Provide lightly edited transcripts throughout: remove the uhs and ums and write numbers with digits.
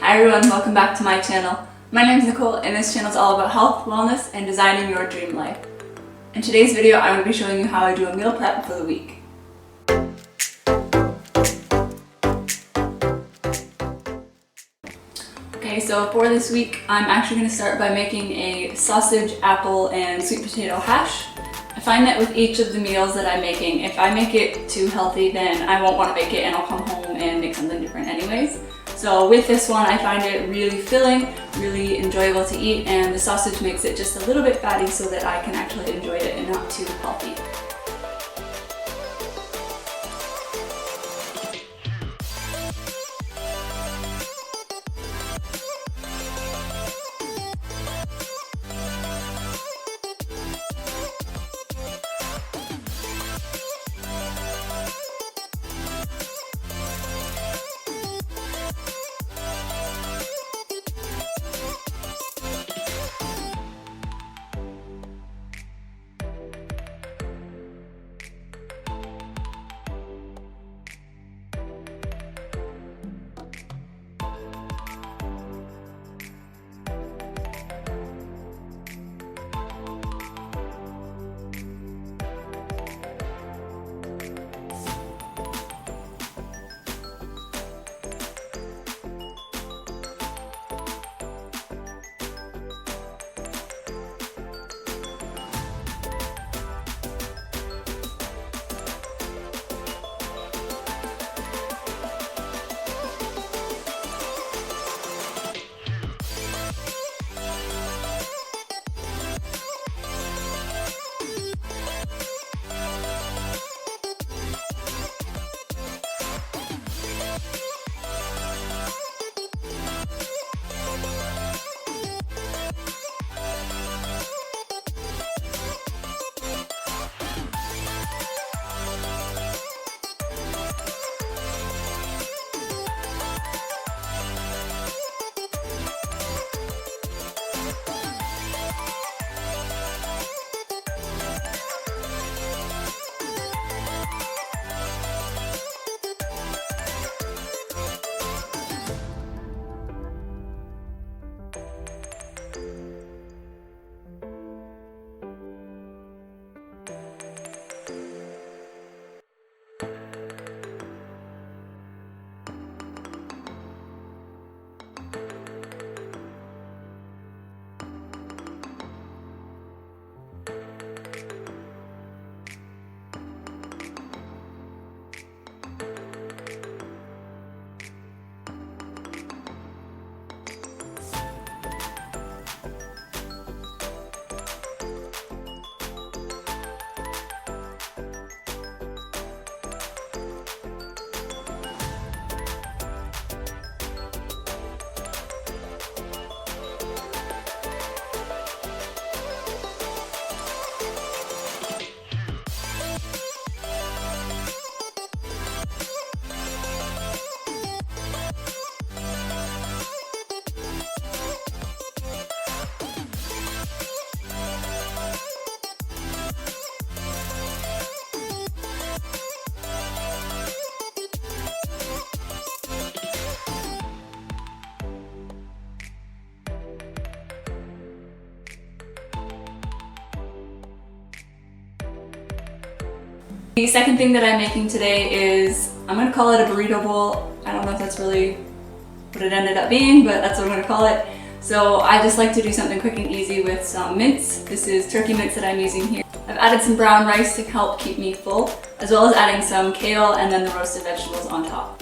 Hi everyone, welcome back to my channel. My name is Nicole and this channel is all about health, wellness, and designing your dream life. In today's video, I'm going to be showing you how I do a meal prep for the week. Okay, so for this week, I'm actually going to start by making a sausage, apple, and sweet potato hash. I find that with each of the meals that I'm making, if I make it too healthy, then I won't want to make it and I'll come home and make something different anyways. So with this one, I find it really filling, really enjoyable to eat, and the sausage makes it just a little bit fatty so that I can actually enjoy it and not too healthy. The second thing that I'm making today is, I'm going to call it a burrito bowl. I don't know if that's really what it ended up being, but that's what I'm going to call it. So I just like to do something quick and easy with some mince. This is turkey mince that I'm using here. I've added some brown rice to help keep me full, as well as adding some kale and then the roasted vegetables on top.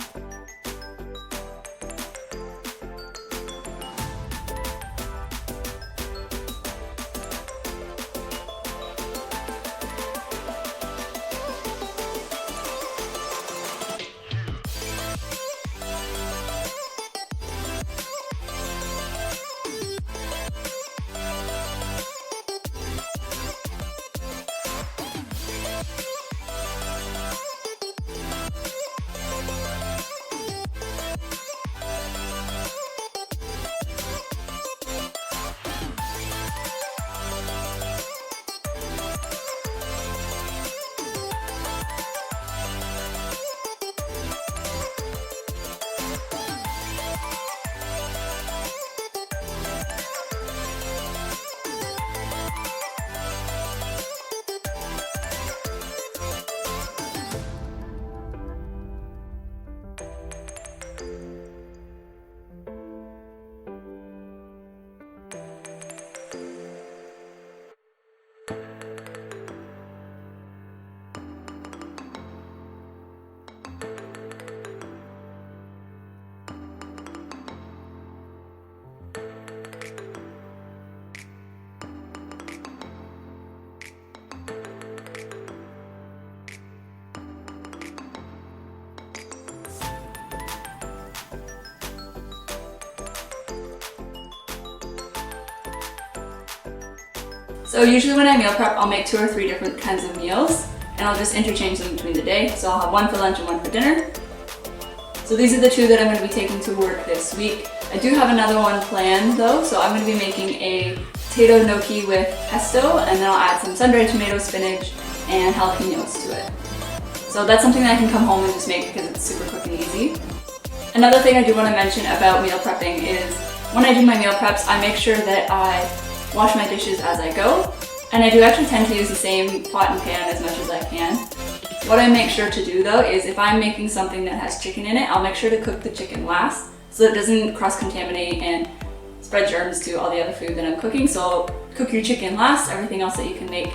So usually when I meal prep, I'll make 2 or 3 different kinds of meals, and I'll just interchange them between the day. So I'll have one for lunch and one for dinner. So these are the 2 that I'm going to be taking to work this week. I do have another one planned though, so I'm going to be making a potato gnocchi with pesto, and then I'll add some sun-dried tomato, spinach, and jalapenos to it. So that's something that I can come home and just make because it's super quick and easy. Another thing I do want to mention about meal prepping is when I do my meal preps, I make sure that I wash my dishes as I go, and I do actually tend to use the same pot and pan as much as I can. What I make sure to do though is if I'm making something that has chicken in it, I'll make sure to cook the chicken last so it doesn't cross-contaminate and spread germs to all the other food that I'm cooking. So cook your chicken last, everything else that you can make.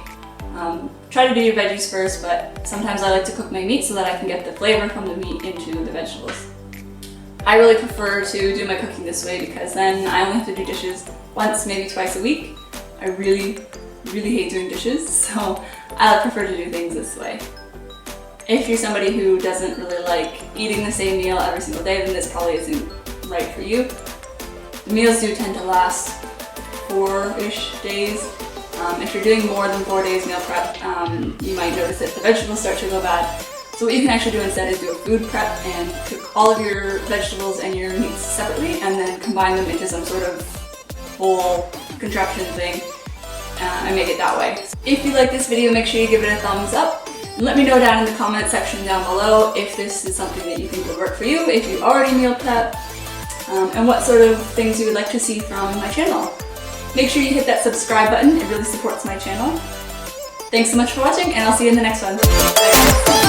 Try to do your veggies first, but sometimes I like to cook my meat so that I can get the flavor from the meat into the vegetables. I really prefer to do my cooking this way because then I only have to do dishes once, maybe twice a week. I really hate doing dishes, so I prefer to do things this way. If you're somebody who doesn't really like eating the same meal every single day, then this probably isn't right for you. The meals do tend to last 4-ish days. If you're doing more than 4 days meal prep, you might notice that the vegetables start to go bad. So what you can actually do instead is do a food prep and cook all of your vegetables and your meats separately and then combine them into some sort of whole contraption thing and make it that way. If you like this video, make sure you give it a thumbs up. And let me know down in the comment section down below if this is something that you think would work for you, if you already meal prep, and what sort of things you would like to see from my channel. Make sure you hit that subscribe button, it really supports my channel. Thanks so much for watching, and I'll see you in the next one. Bye.